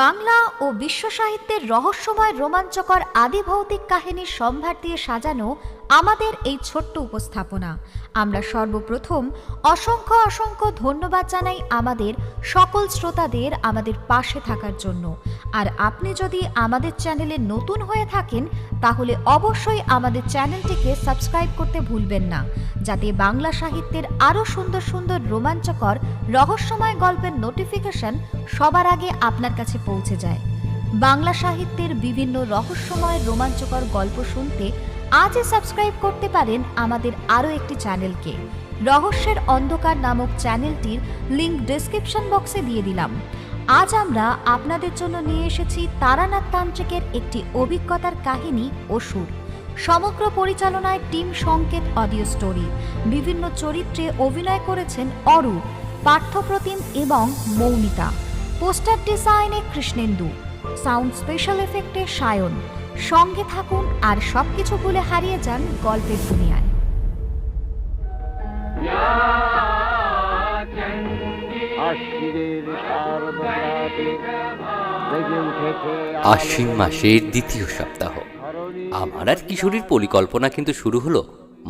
বাংলা ও বিশ্ব সাহিত্যের রহস্যময় রোমাঞ্চকর আদিভৌতিক কাহিনীর সম্ভার দিয়ে সাজানো আমাদের এই ছোট্ট উপস্থাপনা। আমরা সর্বপ্রথম অসংখ্য অসংখ্য ধন্যবাদ জানাই আমাদের সকল শ্রোতাদের আমাদের পাশে থাকার জন্য। আর আপনি যদি আমাদের চ্যানেলে নতুন হয়ে থাকেন তাহলে অবশ্যই আমাদের চ্যানেলটিকে সাবস্ক্রাইব করতে ভুলবেন না, যাতে বাংলা সাহিত্যের আরও সুন্দর সুন্দর রোমাঞ্চকর রহস্যময় গল্পের নোটিফিকেশন সবার আগে আপনার কাছে পৌঁছে যায়। বাংলা সাহিত্যের বিভিন্ন রহস্যময় রোমাঞ্চকর গল্প শুনতে আজই সাবস্ক্রাইব করতে পারেন আমাদের আরও একটি চ্যানেলকে। রহস্যের অন্ধকার নামক চ্যানেলটির লিংক ডেসক্রিপশন বক্সে দিয়ে দিলাম। আজ আমরা আপনাদের জন্য নিয়ে এসেছি তারানাথ তান্ত্রিকের একটি অভিজ্ঞতার কাহিনী অসুর। সমগ্র পরিচালনায় টিম সংকেত অডিও স্টোরি। বিভিন্ন চরিত্রে অভিনয় করেছেন অরূপ, পার্থপ্রতিম এবং মৌমিতা। পোস্টার ডিজাইনে কৃষ্ণেন্দু, সাউন্ড স্পেশাল এফেক্টে সায়ন। সঙ্গে থাকুন আর সবকিছু ভুলে হারিয়ে যান গল্পের দুনিয়ায়। আশ্বিন মাসের দ্বিতীয় সপ্তাহ। আমার আর কিশোরীর পরিকল্পনা কিন্তু শুরু হলো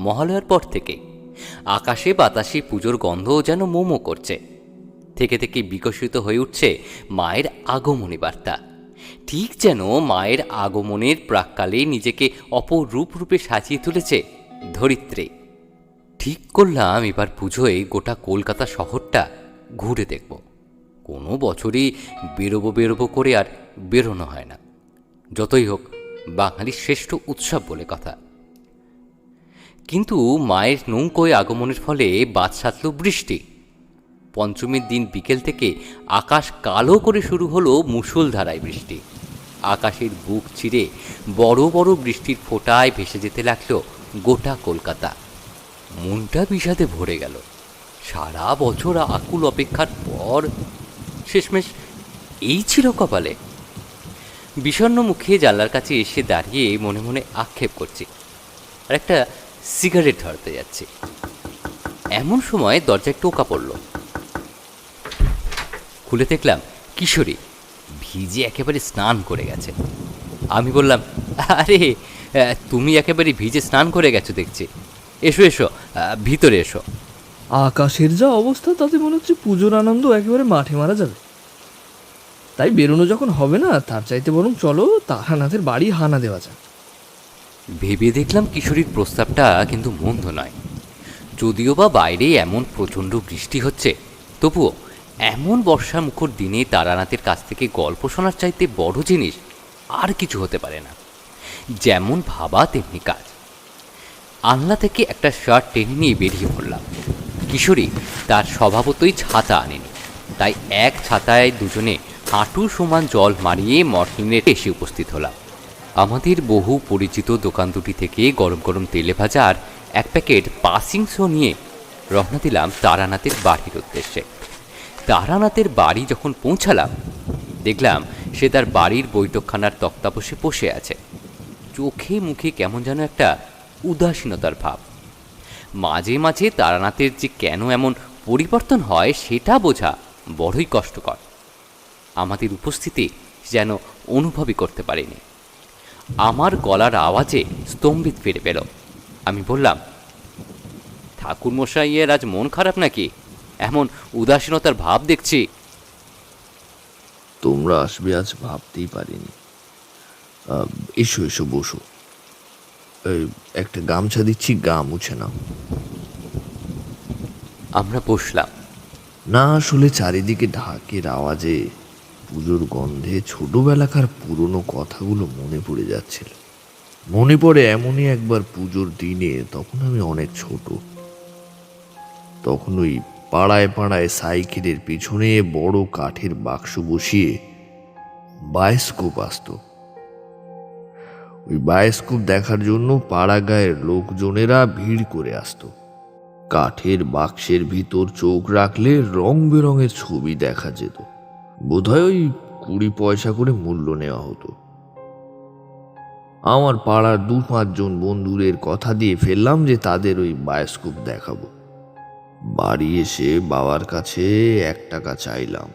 মহালয়ার পর থেকে। আকাশে বাতাসে পুজোর গন্ধ যেন মোমো করছে। থেকে থেকে বিকশিত হয়ে উঠছে মায়ের আগমনী বার্তা। ঠিক যেন মায়ের আগমনের প্রাক্কালে নিজেকে অপরূপ রূপে সাজিয়ে তুলেছে ধরিত্রী। ঠিক করলাম এবার পুজোয় গোটা কলকাতা শহরটা ঘুরে দেখব। কোনো বছরই বেরোবো করে আর বেরোনো হয় না। যতই হোক বাঙালির শ্রেষ্ঠ উৎসব বলে কথা। কিন্তু মায়ের নৌকোয় আগমনের ফলে বাদ সাধল বৃষ্টি। পঞ্চমীর দিন বিকেল থেকে আকাশ কালো করে শুরু হলো মুষলধারায় বৃষ্টি। আকাশের বুক চিরে বড় বড় বৃষ্টির ফোঁটায় ভেসে যেতে লাগলো গোটা কলকাতা। মনটা বিষাদে ভরে গেল। সারা বছর আকুল অপেক্ষার পর শেষমেশ এই ছিল কপালে। বিষণ্ণ মুখে জানলার কাছে এসে দাঁড়িয়ে মনে মনে আক্ষেপ করছি আর একটা সিগারেট ধরতে যাচ্ছি। এমন সময় দরজায় টোকা পড়ল। খুলে দেখলাম কিশোরী ভিজে একেবারে স্নান করে গেছে। আমি বললাম, আরে তুমি একেবারে ভিজে স্নান করে গেছো দেখছি, এসো এসো ভিতরে এসো। আকাশের যা অবস্থা তাতে মনে হচ্ছে পুজোর আনন্দ একেবারে মাঠে মারা যাবে। তাই বেরোনো যখন হবে না তার চাইতে বরং চলো তারানাথের বাড়ি হানা দেওয়া যাক। ভেবে দেখলাম কিশোরীর প্রস্তাবটা কিন্তু মন্দ নয়। যদিও বা বাইরে এমন প্রচণ্ড বৃষ্টি হচ্ছে, তবুও এমন বর্ষা মুখর দিনে তারানাথের কাছ থেকে গল্প শোনার চাইতে বড় জিনিস আর কিছু হতে পারে না। যেমন ভাবা তেমনি কাজ। আনলা থেকে একটা শার্ট টেনে নিয়ে বেরিয়ে পড়লাম। কিশোরী তার স্বভাবতই ছাতা আনেনি, তাই এক ছাতায় দুজনে হাঁটু সমান জল মারিয়ে মর্নিংয়ে এসে উপস্থিত হলাম। আমাদের বহু পরিচিত দোকান দুটি থেকে গরম গরম তেলে ভাজা আর এক প্যাকেট পাসিং শো নিয়ে রওনা দিলাম তারানাথের বাড়ির উদ্দেশ্যে। তারানাথের বাড়ি যখন পৌঁছালাম দেখলাম সে তার বাড়ির বৈঠকখানার তক্তাপোষে বসে আছে। চোখে মুখে কেমন যেন একটা উদাসীনতার ভাব। মাঝে মাঝে তারানাথের যে কেন এমন পরিবর্তন হয় সেটা বোঝা বড়ই কষ্টকর। আমাদের উপস্থিতি যেন অনুভবই করতে পারেনি। আমার গলার আওয়াজে স্তম্ভিত ফিরে পেল। আমি বললাম, ঠাকুরমশাইয়ের আজ মন খারাপ নাকি? এমন উদাসীনতার ভাব দেখছি। তোমরা আসবে আজ ভাবতেই পারিনি। এসো এসো বসো। একটা গামছা দিচ্ছি, গা মুছে নাও। আমরা বসলাম। না আসলে চারিদিকে ঢাকের আওয়াজে পুজোর গন্ধে ছোটবেলাকার পুরনো কথাগুলো মনে পড়ে যাচ্ছিল। মনে পড়ে এমনই একবার পুজোর দিনে, তখন আমি অনেক ছোট। তখন ওই পাড়ায় পাড়ায় সাইকেলের পিছনে বড় কাঠের বাক্স বসিয়ে বায়োস্কোপ আসত। ওই বায়োস্কোপ দেখার জন্য পাড়া গায়ের লোকজনেরা ভিড় করে আসত। কাঠের বাক্সের ভিতর চোখ রাখলে রং বেরঙের ছবি দেখা যেত। বোধহয় ওই 20 পয়সা করে মূল্য নেওয়া হতো। আমার পাড়ার 2-5 জন বন্ধুদের কথা দিয়ে ফেললাম যে তাদের ওই বায়োস্কোপ দেখাবো। বাড়ি এসে বাবার কাছে 1 টাকা চাইলাম।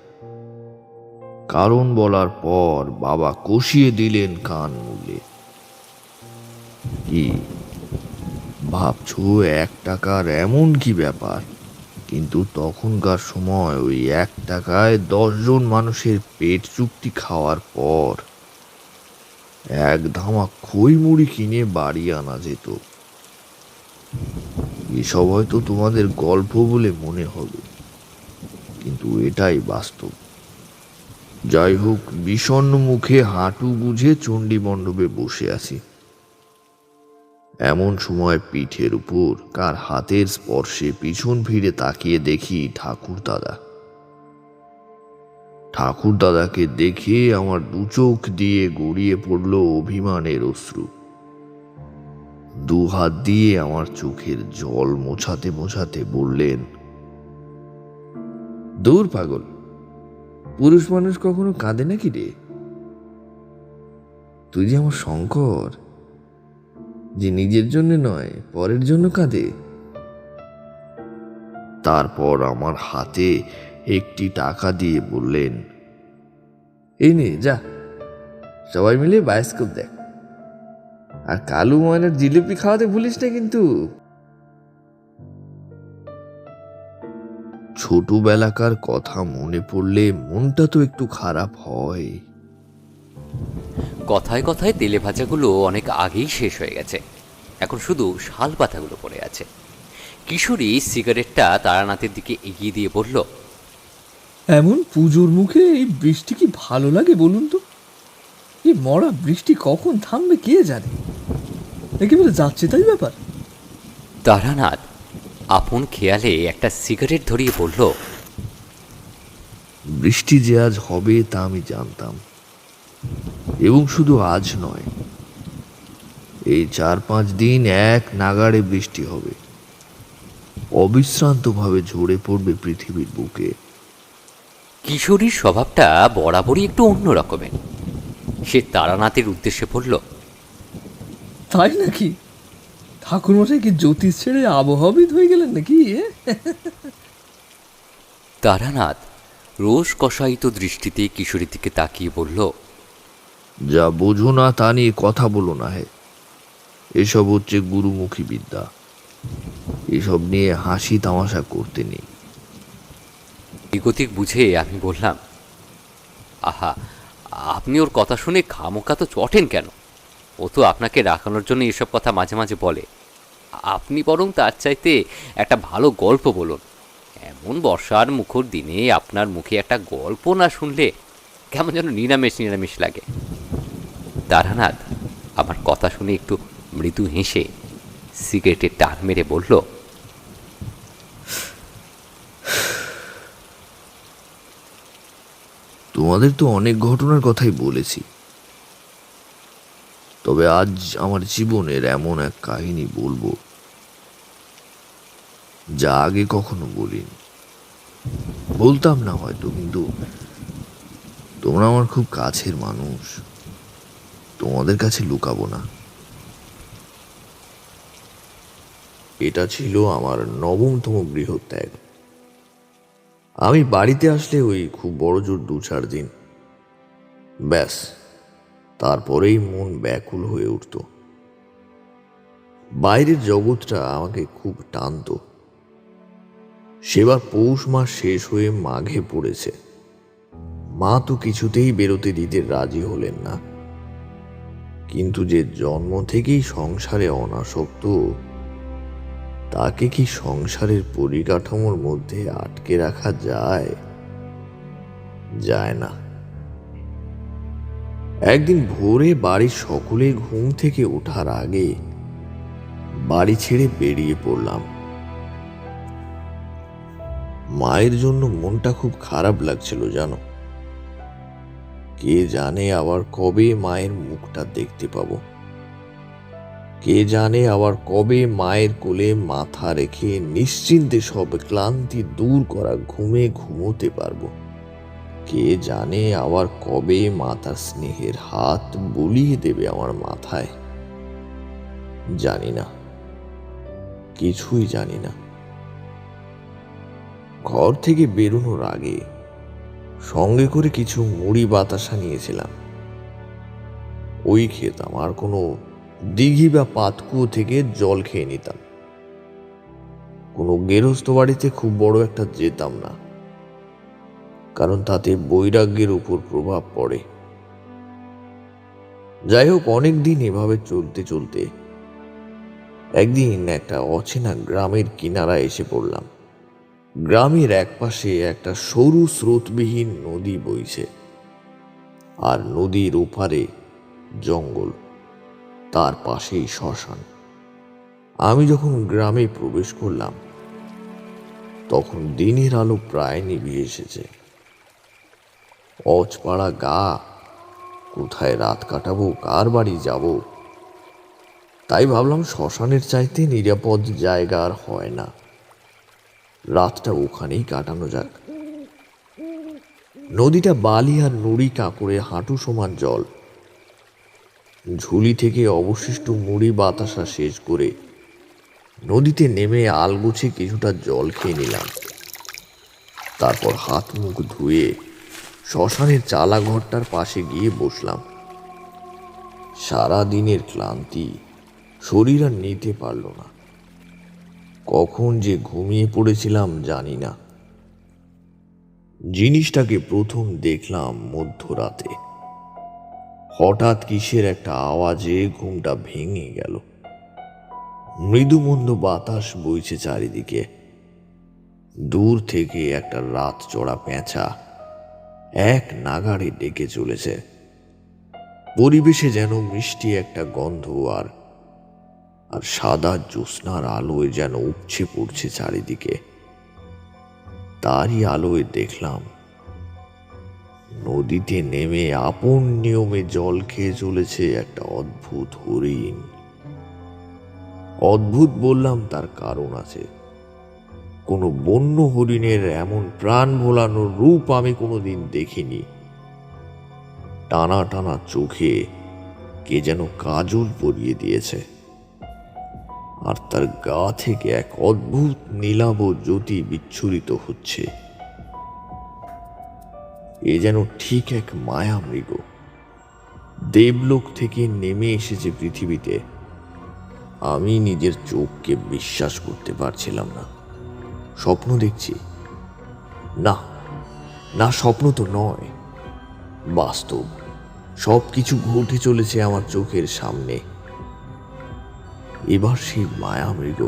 কারণ বলার পর বাবা কষিয়ে দিলেন কান মুলে। কি ভাবছো 1 টাকার এমন কি ব্যাপার? কিন্তু তখনকার সময় ওই 1 টাকায় 10 জন মানুষের পেট চুক্তি খাওয়ার পর এক ধামা খই মুড়ি কিনে বাড়ি আনা যেত। এসব হয়তো তোমাদের গল্প বলে মনে হবে, কিন্তু এটাই বাস্তব। যাই হোক, বিষণ্ণ মুখে হাঁটু বুঝে চণ্ডী মণ্ডপে বসে আছি। এমন সময় পিঠের উপর কার হাতের স্পর্শে পিছন ফিরে তাকিয়ে দেখি ঠাকুর দাদাকে দেখে আমার 2 চোখ দিয়ে গড়িয়ে পড়ল অভিমানের অশ্রু। 2 হাত দিয়ে আমার চোখের জল মোছাতে মোছাতে বললেন, দূর পাগল, পুরুষ মানুষ কখনো কাঁদে নাকি রে? তুই যে আমার শঙ্কর, যে নিজের জন্য নয় পরের জন্য কাঁদে। তারপর আমার হাতে একটি টাকা দিয়ে বললেন, এই নে যা, সবাই মিলে বায়োস্কোপ দেখ, আর কালু ময়নার জিলিপি খাওয়াতে ভুলিস না কিন্তু। ছোটবেলাকার কথা মনে পড়লে মনটা তো একটু খারাপ হয়। কথায় কথায় তেলে ভাজাগুলো অনেক আগেই শেষ হয়ে গেছে, এখন শুধু শাল পাতাগুলো পড়ে আছে। কিশোরী সিগারেটটা তারানাথের দিকে এগিয়ে দিয়ে বলল, এমন পুজোর মুখে এই বৃষ্টি কি ভালো লাগে বলুন তো? এই মরা বৃষ্টি কখন থামবে কে জানে, একেবারে যাচ্ছে তাই ব্যাপার। তারানাথ আপন খেয়ালে একটা সিগারেট ধরিয়ে বলল, বৃষ্টি যে আজ হবে তা আমি জানতাম, এবং শুধু আজ নয়, এই 4-5 দিন এক নাগাড়ে বৃষ্টি হবে, অবিশ্রান্তভাবে ঝরে পড়বে পৃথিবীর বুকে। কিশোরীর স্বভাবটা বরাবরই একটু অন্য রকমের। সে তারানাথের উদ্দেশ্যে বলল, তাই নাকি? ঠাকুরমশাই কি জ্যোতিষ ছেড়ে আবহাওয়াবিদ হয়ে গেলেন নাকি? তারানাথ রোষ কষায়িত দৃষ্টিতে কিশোরীর দিকে তাকিয়ে বলল, যা বোঝো না তা নিয়ে কথা বলো না হে, এসব হচ্ছে গুরুমুখী বিদ্যা, এসব নিয়ে হাসি তামাশা করতে নেই। বিগতিক বুঝে আমি বললাম, আহা, আপনি ওর কথা শুনে খামোকা তো চটেন কেন? ও তো আপনাকে রাখানোর জন্য এসব কথা মাঝে মাঝে বলে। আপনি বরং তার চাইতে একটা ভালো গল্প বলুন। এমন বর্ষার মুখর দিনে আপনার মুখে একটা গল্প না শুনলে কেমন যেন নিরামিষ নিরামিষ লাগে। তারানাথ আমার কথা শুনে একটু মৃদু হেসে সিগারেটের টান মেরে বলল, তোমাদের তো অনেক ঘটনার কথাই বলেছি, তবে আজ আমার জীবনের এমন এক কাহিনী বলবো যা আগে কখনো বলিনি। বলতাম না হয়তো, কিন্তু তোমরা আমার খুব কাছের মানুষ, তোমাদের কাছে লুকাবো না। এটা ছিল আমার 9মতম গৃহত্যাগ। আমি বাড়িতে আসলে ওই খুব বড় জোর 2-4 দিন, ব্যাস, তারপরেই মন ব্যাকুল হয়ে উঠত। বাইরের জগৎটা আমাকে খুব টানত। সেবার পৌষ মাস শেষ হয়ে মাঘে পড়েছে। মা তো কিছুতেই বেরোতে দিতে রাজি হলেন না, কিন্তু যে জন্ম থেকেই সংসারে অনাসক্ত, তাকে কি সংসারের পরিকাঠামোর মধ্যে আটকে রাখা যায়? যায় না। একদিন ভোরে বাড়ির সকলে ঘুম থেকে ওঠার আগে বাড়ি ছেড়ে বেরিয়ে পড়লাম। মায়ের জন্য মনটা খুব খারাপ লাগছিল জানো। কে জানে আবার কবে মায়ের মুখটা দেখতে পাবো, কে জানে আবার কবে মায়ের কোলে মাথা রেখে নিশ্চিন্তে সব ক্লান্তি দূর করা ঘুমে ঘুমোতে পারবো, কে জানে আবার কবে মা তার স্নেহের হাত বুলিয়ে দেবে আমার মাথায়। জানি না, কিছুই জানি না। ঘর থেকে বেরোনোর আগে সঙ্গে করে কিছু মুড়ি বাতাসা নিয়েছিলাম। ওই খেতাম, আর কোনো দিঘি বা পাতকুয়ো থেকে জল খেয়ে নিতাম। কোনো গেরস্ত বাড়িতে খুব বড় একটা যেতাম না, কারণ তাতে বৈরাগ্যের উপর প্রভাব পড়ে। যাই হোক, অনেক দিন এভাবে চলতে চলতে একদিন একটা অচেনা গ্রামের কিনারা এসে পড়লাম। গ্রামের একপাশে একটা সরু স্রোতবিহীন নদী বইছে, আর নদীর ওপারে জঙ্গল, তার পাশেই শ্মশান। আমি যখন গ্রামে প্রবেশ করলাম তখন দিনের আলো প্রায় নিভে এসেছে। অজপাড়া গা, কোথায় রাত কাটাবো, কার বাড়ি যাব, তাই ভাবলাম শ্মশানের চাইতে নিরাপদ জায়গা আর হয় না, রাতটা ওখানেই কাটানো যাক। নদীটা বালি আর নুড়ি কাঁকড়ে হাঁটু সমান জল। ঝুলি থেকে অবশিষ্ট মুড়ি বাতাসা শেষ করে নদীতে নেমে আলগোছে কিছুটা জল খেয়ে নিলাম। তারপর হাত মুখ ধুয়ে শ্মশানের চালা ঘরটার পাশে গিয়ে বসলাম। সারা দিনের ক্লান্তি শরীর আর নিতে পারল না। কখন যে ঘুমিয়ে পড়েছিলাম জানি না। জিনিসটাকে প্রথম দেখলাম মধ্যরাতে। হঠাৎ কিসের একটা আওয়াজে ঘুমটা ভেঙে গেল। মৃদুমন্দ বাতাস বইছে চারিদিকে। দূর থেকে একটা রাত চড়া পেঁচা এক নাগাড়ে ডেকে চলেছে। পরিবেশে যেন মিষ্টি একটা গন্ধ, আর সাদা জ্যোৎস্নার আলোয় যেন উপছে পড়ছে চারিদিকে। তারই আলোয় দেখলাম নদীতে নেমে আপন নিয়মে জল খেয়ে চলেছে একটা অদ্ভুত হরিণ। অদ্ভুত বললাম তার কারণ আছে। কোনো বন্য হরিণের এমন প্রাণ ভোলানো রূপ আমি কোনোদিন দেখিনি। টানা টানা চোখে কে যেন কাজল পরিয়ে দিয়েছে, আর তার গা থেকে এক অদ্ভুত নীলাভ জ্যোতি বিচ্ছুরিত হচ্ছে। এ যেন ঠিক এক মায়া মৃগ, দেবলোক থেকে নেমে এসেছে পৃথিবীতে। আমি নিজের চোখকে বিশ্বাস করতে পারছিলাম না। স্বপ্ন দেখছি? না না, স্বপ্ন তো নয়, বাস্তব। সব কিছু ঘটে চলেছে আমার চোখের সামনে। এবার সেই মায়া মৃগ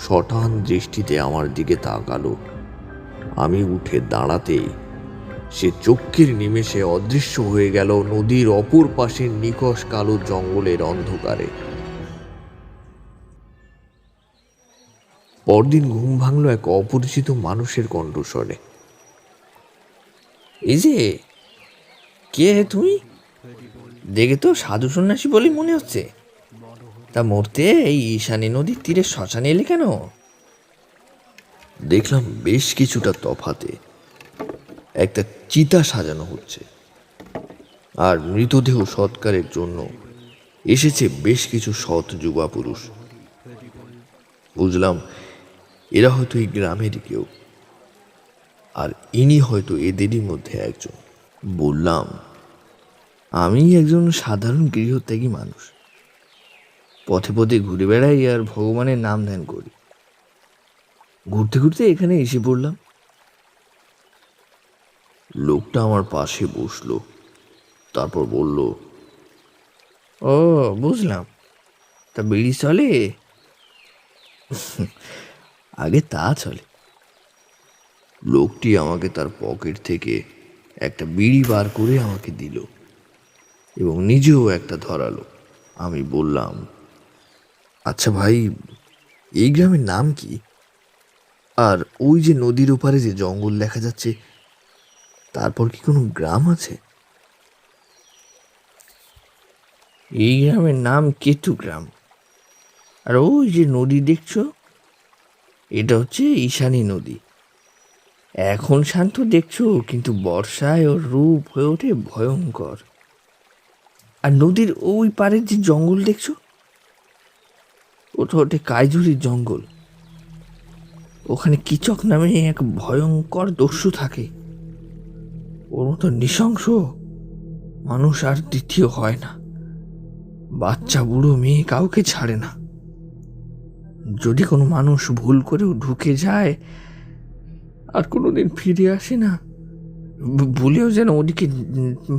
শটান দৃষ্টিতে আমার দিকে তাকালো। আমি উঠে দাঁড়াতেই সে চক্ষের নিমেষে অদৃশ্য হয়ে গেল নদীর অপর পাশের নিকষ কালো জঙ্গলের অন্ধকারে। পরদিন ঘুম ভাঙল এক অপরিচিত মানুষের কণ্ঠস্বরে। এই যে, কে তুমি? দেখে তো সাধু সন্ন্যাসী বলেই মনে হচ্ছে। তা মরতে এই ঈশানী নদীর তীরে শ্মশানে এলে কেন? দেখলাম বেশ কিছুটা তফাতে একটা চিতা সাজানো হচ্ছে, আর মৃতদেহ সৎকারের জন্য এসেছে বেশ কিছু সৎ যুবা পুরুষ। বুঝলাম এরা হয়তো এই গ্রামেরই কেউ, আর ইনি হয়তো এদেরই মধ্যে একজন। বললাম, আমি একজন সাধারণ গৃহত্যাগী মানুষ, পথে পথে ঘুরে বেড়াই আর ভগবানের নাম ধ্যান করি। ঘুরতে ঘুরতে এখানে এসে পড়লাম। লোকটা আমার পাশে বসলো, তারপর বলল, ও বুঝলাম, তা বিড়ি চলে? আগে তা চলে। লোকটি আমাকে তার পকেট থেকে একটা বিড়ি বার করে আমাকে দিল এবং নিজেও একটা ধরালো। আমি বললাম, আচ্ছা ভাই, এই গ্রামের নাম কি? আর ওই যে নদীর ওপারে যে জঙ্গল দেখা যাচ্ছে, তারপর কি কোনো গ্রাম আছে? এই গ্রামের নাম কেতু গ্রাম। আর ওই যে নদী দেখছো, এটা হচ্ছে ঈশানী নদী। এখন শান্ত দেখছো, কিন্তু বর্ষায় ওর রূপ হয়ে ওঠে ভয়ঙ্কর। আর নদীর ওই পারের যে জঙ্গল দেখছো, ওটা ওঠে কাইজুরির জঙ্গল। ওখানে কিচক নামে এক ভয়ঙ্কর দস্যু থাকে। ওর মতো নৃশংস মানুষ আর দ্বিতীয় হয় না। বাচ্চা বুড়ো মেয়ে কাউকে ছাড়ে না। যদি কোনো মানুষ ভুল করেও ঢুকে যায় আর কোনোদিন ফিরে আসে না, ভুলেও যেন ওদিকে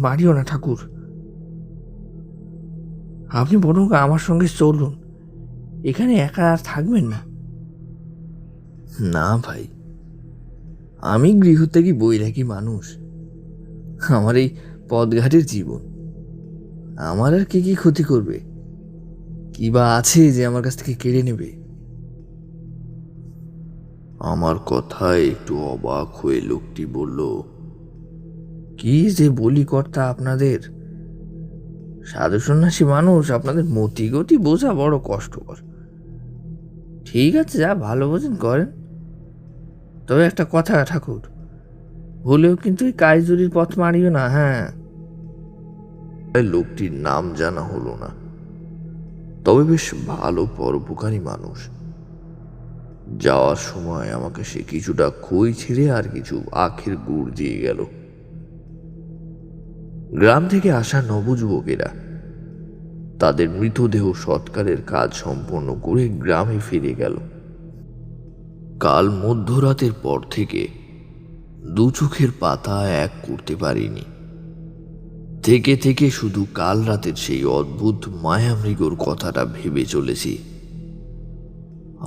মারিও না ঠাকুর। আপনি বরং আমার সঙ্গে চলুন, এখানে একা আর থাকবেন না। না ভাই, আমি গৃহত্যাগী বৈরাগী মানুষ। আমার এই পথঘাটের জীবন, আমার আর কি কি ক্ষতি করবে? কি বা আছে যে আমার কাছ থেকে কেড়ে নেবে? আমার কথায় একটু অবাক হয়ে লোকটি বলল, কি যে বলি কর্তা আপনাদের, সাধু সন্ন্যাসী মানুষ, আপনাদের মতি গতি বোঝা বড় কষ্টকর। ঠিক আছে, যা ভালো বোঝেন করেন। তবে একটা কথা ঠাকুর, ভুলেও কিন্তু এই কাইজুরির পথ মারিও না। হ্যাঁ, লোকটির নাম জানা হলো না, তবে বেশ ভালো পরোপকারী মানুষ। যাওয়ার সময় আমাকে সে কিছুটা খই ছিঁড়ে আর কিছু আখের গুড় দিয়ে গেল। গ্রাম থেকে আসা নবযুবকেরা তাদের মৃতদেহ সৎকারের কাজ সম্পন্ন করে গ্রামে ফিরে গেল। কাল মধ্যরাতের পর থেকে দু চোখের পাতা এক করতে পারিনি। থেকে থেকে শুধু কাল রাতের সেই অদ্ভুত মায়ামৃগর কথাটা ভেবে চলেছি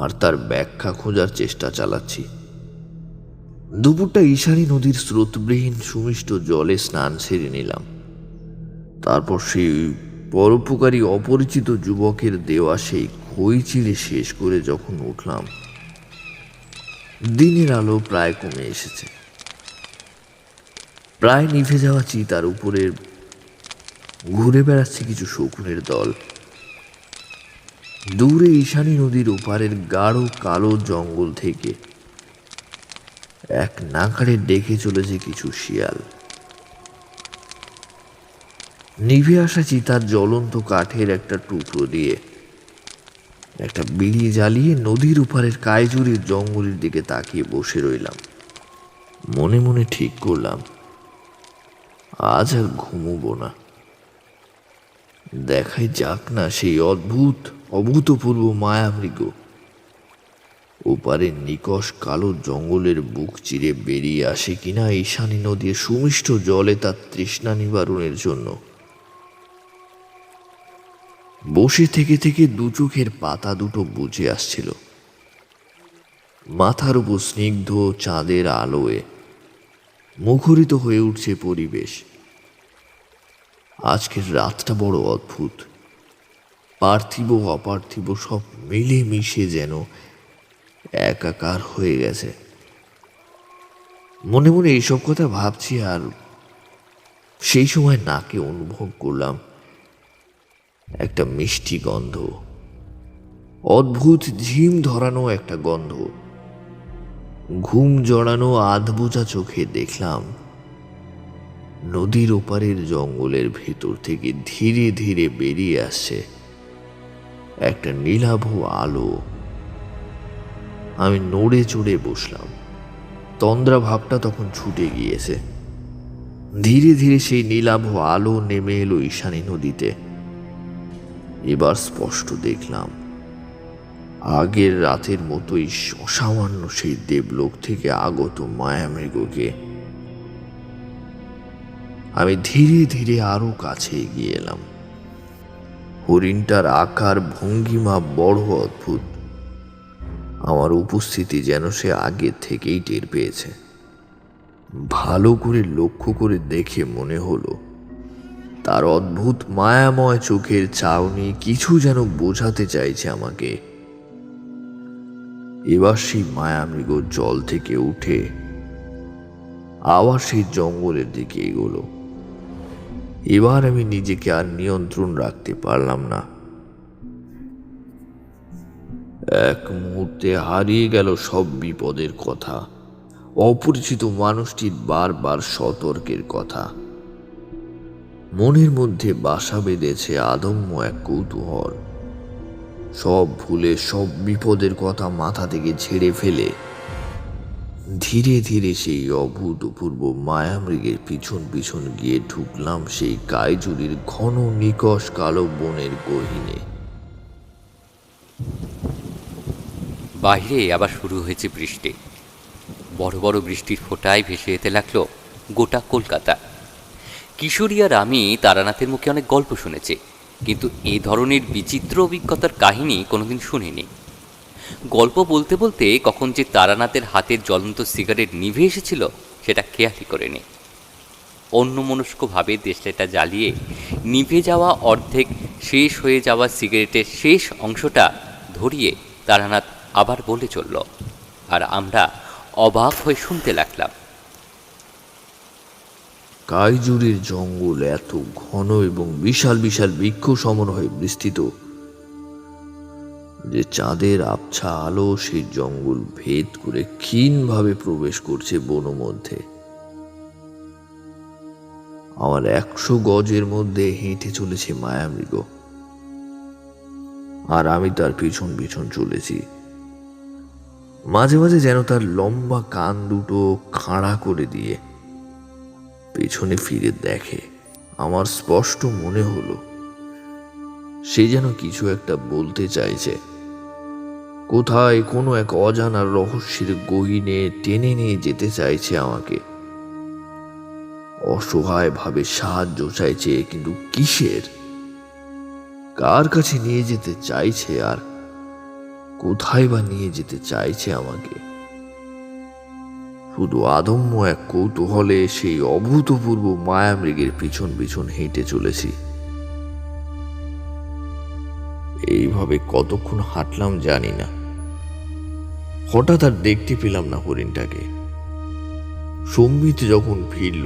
আর তার ব্যাখ্যা খোঁজার চেষ্টা চালাচ্ছি। দুপুরটা ঈশানী নদীর স্রোতবিহীন সুমিষ্ট জলে স্নান সেরে নিলাম। তারপর সেই পরোপকারী অপরিচিত যুবকের দেওয়া সেই খই চিড়ে শেষ করে যখন উঠলাম, দিনের আলো প্রায় কমে এসেছে। প্রায় নিভে যাওয়া চিতার উপরে ঘুরে বেড়াচ্ছে কিছু শকুনের দল। দূরে ঈশানী নদীর ওপারের গাঢ় কালো জঙ্গল থেকে এক নাগাড়ে ডেকে চলেছে কিছু শিয়াল। নিভে আসা চিতার জ্বলন্ত কাঠের একটা টুকরো দিয়ে একটা বিড়ি জ্বালিয়ে নদীর ওপারের কাইজুরির জঙ্গলের দিকে তাকিয়ে বসে রইলাম। মনে মনে ঠিক করলাম, আজ আর ঘুমোবো না, দেখাই যাক না সেই অদ্ভুত অভূতপূর্ব মায়ামৃগ ওপারে নিকষ কালো জঙ্গলের বুক চিরে বেরিয়ে আসে কিনা ঈশানী নদীর সুমিষ্ট জলে তার তৃষ্ণা নিবারণের জন্য। বসে থেকে থেকে দু চোখের পাতা দুটো বুঝে আসছিল। মাথার উপর স্নিগ্ধ চাঁদের আলোয় মুখরিত হয়ে উঠছে পরিবেশ। আজকের রাতটা বড় অদ্ভুত, পার্থিব অপার্থিব সব মিলে মিশে যেন একাকার হয়ে গেছে। মনে মনে এইসব কথা ভাবছি আর সেই সময় নাকে অনুভব করলাম একটা মিষ্টি গন্ধ, অদ্ভুত ঝিম ধরানো একটা গন্ধ। ঘুম জড়ানো আধবোঝা চোখে দেখলাম নদীর ওপারের জঙ্গলের ভেতর থেকে ধীরে ধীরে বেরিয়ে আসছে একটা নীলাভ আলো। আমি নড়ে চড়ে বসলাম। তন্দ্রা ভাবটা তখন ছুটে গিয়েছে। ধীরে ধীরে সেই নীলাভ আলো নেমে এলো ঈশানী নদীতে। এবার স্পষ্ট দেখলাম আগের রাতের মতোই অসামান্য সেই দেবলোক থেকে আগত মায়ামৃগকে। আমি ধীরে ধীরে আরো কাছে এগিয়ে এলাম। হরিণটার আকার ভঙ্গিমা বড় অদ্ভুত। আমার উপস্থিতি যেন সে আগে থেকেই টের পেয়েছে। ভালো করে লক্ষ্য করে দেখে মনে হলো তার অদ্ভুত মায়াময় চোখের চাউনি কিছু যেন বোঝাতে চাইছে আমাকে। এবার সেই মায়ামৃগ জল থেকে উঠে আবার সেই জঙ্গলের দিকে এগোলো। এবার আমি নিজেকে আর নিয়ন্ত্রণ রাখতে পারলাম না। এক মুহূর্তে হারিয়ে গেল সব বিপদের কথা, অপরিচিত মানুষটির বারবার সতর্কের কথা। মনের মধ্যে বাসা বেঁধেছে আদম্য এক কৌতূহল। সব ভুলে সব বিপদের কথা মাথা থেকে ঝেড়ে ফেলে ধীরে ধীরে সেই অভূতপূর্ব মায়ামৃগের পিছন পিছন গিয়ে ঢুকলাম সেই কাইজুরির ঘন নিকষ কালো বনের গহীনে। বাইরে আবার শুরু হয়েছে বৃষ্টি। বড় বড় বৃষ্টির ফোঁটায় ভেসে যেতে লাগলো গোটা কলকাতা। কিশোরী আর আমি তারানাথের মুখে অনেক গল্প শুনেছি, কিন্তু এই ধরনের বিচিত্র অভিজ্ঞতার কাহিনী কোনোদিন শুনিনি। গল্প বলতে বলতে কখন যে তারানাথের হাতের জ্বলন্ত সিগারেট নিভে এসেছিল সেটা খেয়ালই করেনি। অন্যমনস্কভাবে দেশলাইটা জ্বালিয়ে নিভে যাওয়া অর্ধেক শেষ হয়ে যাওয়া সিগারেটের শেষ অংশটা ধরিয়ে তারানাথ আবার বলে চলল, আর আমরা অবাক হয়ে শুনতে লাগলাম। কাইজুরির জঙ্গল এত ঘন এবং বিশাল বিশাল বৃক্ষ সমন্বয়ে বিস্তৃত যে চাঁদের আবছা আলো সেই জঙ্গল ভেদ করে ক্ষীণভাবে প্রবেশ করছে বন মধ্যে। আমার 100 গজের মধ্যে হেঁটে চলেছে মায়ামৃগ, আর আমি তার পিছন পিছন চলেছি। মাঝে মাঝে যেন তার লম্বা কান দুটো খাড়া করে দিয়ে পেছনে ফিরে দেখে। আমার স্পষ্ট মনে হলো সে যেন কিছু একটা বলতে চাইছে। কোথায় কোনো এক অজানা রহস্যের গহীনে টেনে নিয়ে যেতে চাইছে আমাকে। অসহায় ভাবে সাহায্য চাইছে, কিন্তু কিসের, কার কাছে নিয়ে যেতে চাইছে, আর কোথায় বা নিয়ে যেতে চাইছে আমাকে? শুধু আদম্য এক কৌতূহলে সেই অভূতপূর্ব মায়ামৃগের পিছন পিছন হেঁটে চলেছি। এইভাবে কতক্ষণ হাঁটলাম জানি না। হঠাৎ আর দেখতে পেলাম না হরিণটাকে। সম্বিত যখন ফিরল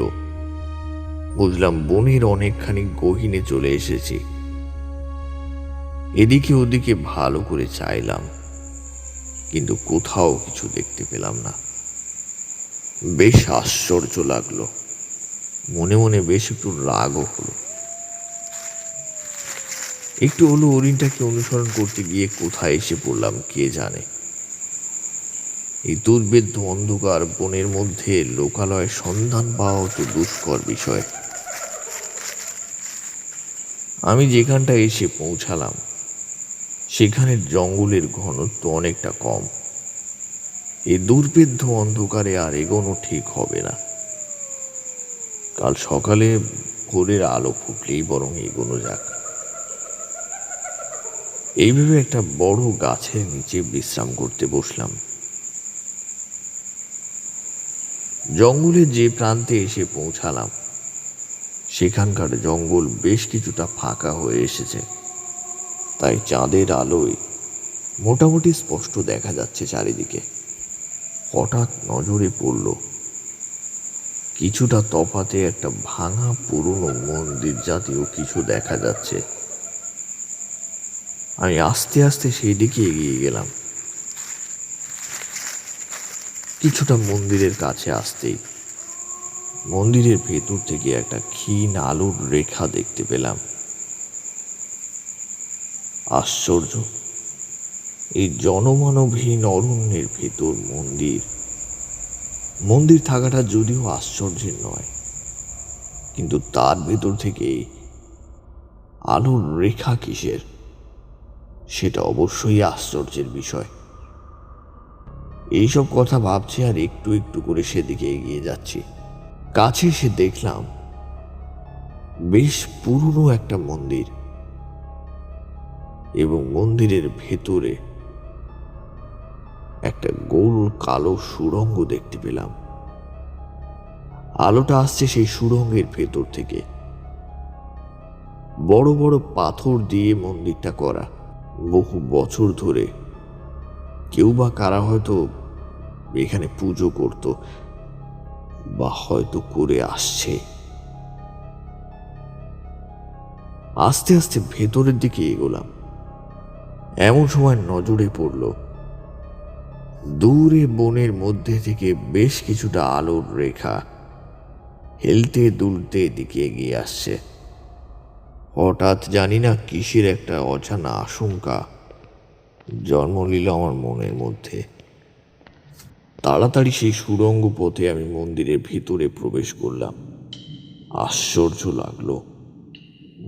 বুঝলাম বনের অনেকখানি গহীনে চলে এসেছি। এদিকে ওদিকে ভালো করে চাইলাম, কিন্তু কোথাও কিছু দেখতে পেলাম না। বেশ আশ্চর্য লাগলো, মনে মনে বেশ একটু রাগও হলো। একটু হলো হরিণটাকে অনুসরণ করতে গিয়ে কোথায় এসে পড়লাম কে জানে। এই দুর্বেদ্য অন্ধকার বনের মধ্যে লোকালয়ের সন্ধান পাওয়া তো দুষ্কর বিষয়। আমি যেখানটা এসে পৌঁছালাম সেখানে জঙ্গলের ঘনত্ব অনেকটা কম। এই দুর্বেদ্য অন্ধকারে আর এগোনো ঠিক হবে না। কাল সকালে ভোরের আলো ফুটলেই বরং এগোনো যাক। এইভাবে একটা বড় গাছের নিচে বিশ্রাম করতে বসলাম। জঙ্গলের যে প্রান্তে এসে পৌঁছালাম সেখানকার জঙ্গল বেশ কিছুটা ফাঁকা হয়ে এসেছে, তাই চাঁদের আলোয় মোটামুটি স্পষ্ট দেখা যাচ্ছে চারিদিকে। হঠাৎ নজরে পড়ল কিছুটা তফাতে একটা ভাঙা পুরনো মন্দির জাতীয় কিছু দেখা যাচ্ছে। আমি আস্তে আস্তে সেই দিকে এগিয়ে গেলাম। কিছুটা মন্দিরের কাছে আসতেই মন্দিরের ভেতর থেকে একটা ক্ষীণ আলোর রেখা দেখতে পেলাম। আশ্চর্য, এই জনমানবহীন অরণ্যের ভেতর মন্দির থাকাটা যদিও আশ্চর্যের নয়, কিন্তু তার ভেতর থেকে আলোর রেখা কিসের সেটা অবশ্যই আশ্চর্যের বিষয়। এইসব কথা ভাবছি আর একটু একটু করে সেদিকে এগিয়ে যাচ্ছি। কাছে এসে দেখলাম বেশ পুরনো একটা মন্দির, এবং মন্দিরের ভেতরে একটা গোল কালো সুড়ঙ্গ দেখতে পেলাম। আলোটা আসছে সেই সুড়ঙ্গের ভেতর থেকে। বড় বড় পাথর দিয়ে মন্দিরটা করা। বহু বছর ধরে কেউ বা কারা হয়তো এখানে পুজো করত বা হয়তো করে আসছে। আস্তে আস্তে ভেতরের দিকে এগোলাম। এমন সময় নজরে পড়ল দূরে বনের মধ্যে থেকে বেশ কিছুটা আলোর রেখা হেলতে দুলতে এদিকে এগিয়ে আসছে। হঠাৎ জানি না কিসের একটা অজানা আশঙ্কা জন্ম নিল আমার মনের মধ্যে। তাড়াতাড়ি সেই সুড়ঙ্গ পথে আমি মন্দিরের ভিতরে প্রবেশ করলাম। আশ্চর্য লাগলো,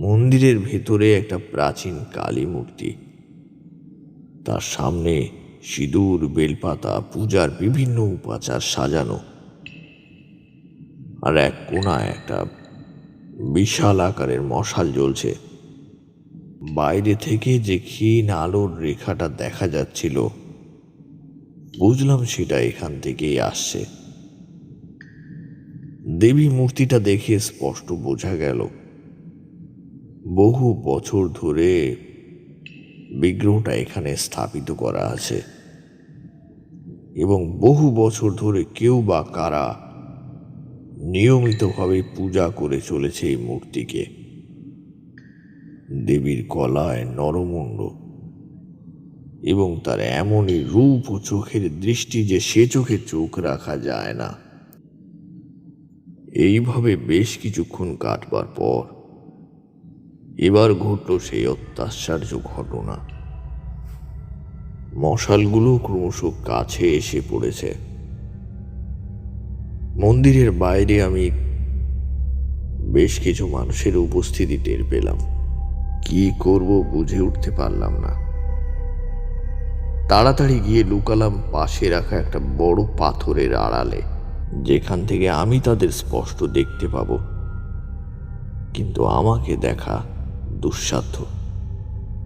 মন্দিরের ভেতরে একটা প্রাচীন কালী মূর্তি, তার সামনে সিঁদুর, বেলপাতা, পূজার বিভিন্ন উপাচার সাজানো, আর এক কোণায় একটা বিশাল আকারের মশাল জ্বলছে। বাইরে থেকে যে ক্ষীণ আলোর রেখাটা দেখা যাচ্ছিল, বুঝলাম সেটা এখান থেকেই আসছে। দেবী মূর্তিটা দেখে স্পষ্ট বোঝা গেল বহু বছর ধরে বিগ্রহটা এখানে স্থাপিত করা আছে, এবং বহু বছর ধরে কেউ বা কারা নিয়মিতভাবে পূজা করে চলেছে এই মূর্তিকে। দেবীর গলায় নরমুণ্ড, এবং তার এমনই রূপ ও চোখের দৃষ্টি যে সে চোখে চোখ রাখা যায় না। এইভাবে বেশ কিছুক্ষণ কাটবার পর এবার ঘটল সেই অত্যাশ্চর্য ঘটনা। মশালগুলো ক্রমশ কাছে এসে পড়েছে। মন্দিরের বাইরে আমি বেশ কিছু মানুষের উপস্থিতি টের পেলাম। কি করব বুঝে উঠতে পারলাম না। তাড়াতাড়ি গিয়ে লুকালাম পাশে রাখা একটা বড় পাথরের আড়ালে, যেখান থেকে আমি তাদের স্পষ্ট দেখতে পাব। কিন্তু আমাকে দেখা দুঃসাধ্য।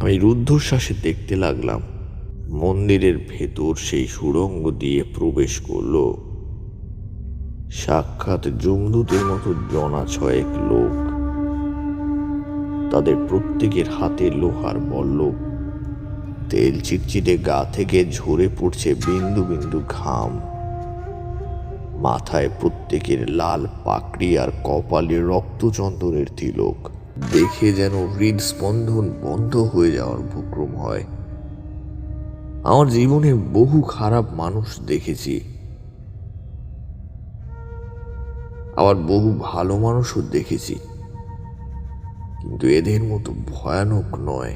আমি রুদ্ধশ্বাসে দেখতে লাগলাম মন্দিরের ভেতর সেই সুড়ঙ্গ দিয়ে প্রবেশ করল সাক্ষাৎ যমদূতের মতো জনা ছয়েক লোক। তাদের প্রত্যেকের হাতে লোহার বল্লম, তেল চিটচিটে গা থেকে ঝরে পড়ছে বিন্দু বিন্দু ঘাম। মাথায় প্রত্যেকের লাল পাকড়ি আর কপালে রক্তচন্দনের তিলক। দেখে যেন হৃদস্পন্দন বন্ধ হয়ে যাওয়ার উপক্রম হয়। আমার জীবনে বহু খারাপ মানুষ দেখেছি, আবার বহু ভালো মানুষও দেখেছি, কিন্তু এদের মতো ভয়ানক নয়।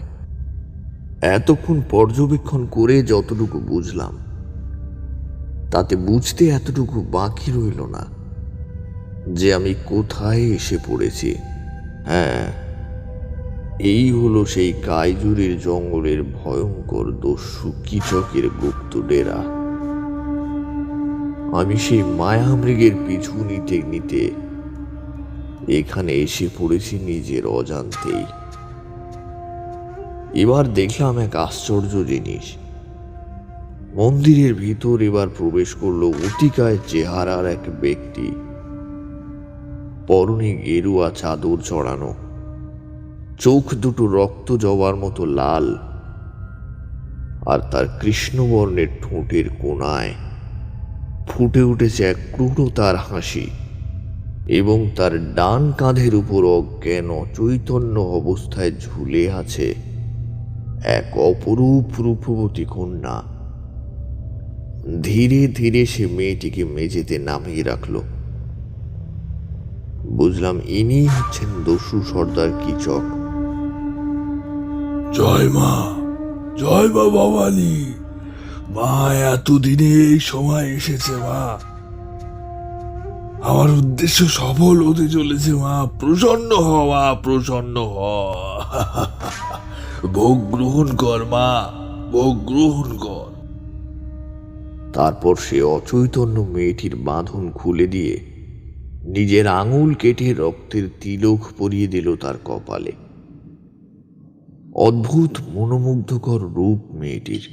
এতক্ষণ পর্যবেক্ষণ করে যতটুকু বুঝলাম, তাতে বুঝতে এতটুকু বাকি রইল না যে আমি কোথায় এসে পড়েছি। হ্যাঁ, এই হলো সেই কাইজুরির জঙ্গলের ভয়ঙ্কর দস্যু কিচকের গুপ্ত ডেরা। আমি সেই মায়ামৃগের পিছু নিতে নিতে এখানে এসে পড়েছি নিজের অজান্তেই। এবার দেখলাম এক আশ্চর্য জিনিস। মন্দিরের ভিতর এবার প্রবেশ করলো অতিকায় চেহারার এক ব্যক্তি, পরনে গেরুয়া চাদর চড়ানো, চোখ দুটো রক্ত জবার মতো লাল, আর তার কৃষ্ণবর্ণের ঠোঁটের কোণায় ফুটে উঠেছে এক ক্রূরতার হাসি, এবং তার ডান কাঁধের উপর অজ্ঞান অচৈতন্য অবস্থায় ঝুলে আছে এক অপরূপ রূপবতী কন্যা। ধীরে ধীরে সে মেয়েটিকে মেঝেতে নামিয়ে রাখল। বুঝলাম ইনি হচ্ছেন দস্যু সর্দার কিচক। জয় মা, জয় মা ভবানী। মা এতদিনে এই সময় এসেছে মা। আমার উদ্দেশ্য সফল হতে চলেছে মা। প্রসন্ন হ মা, প্রসন্ন হ। ভোগ গ্রহণ কর মা, ভোগ গ্রহণ কর। তারপর সে অচৈতন্য মেয়েটির বাঁধন খুলে দিয়ে নিজের আঙুল কেটে রক্তের তিলক পরিয়ে দিল তার কপালে। অদ্ভুত মনোমুগ্ধকর রূপ মেয়েটির।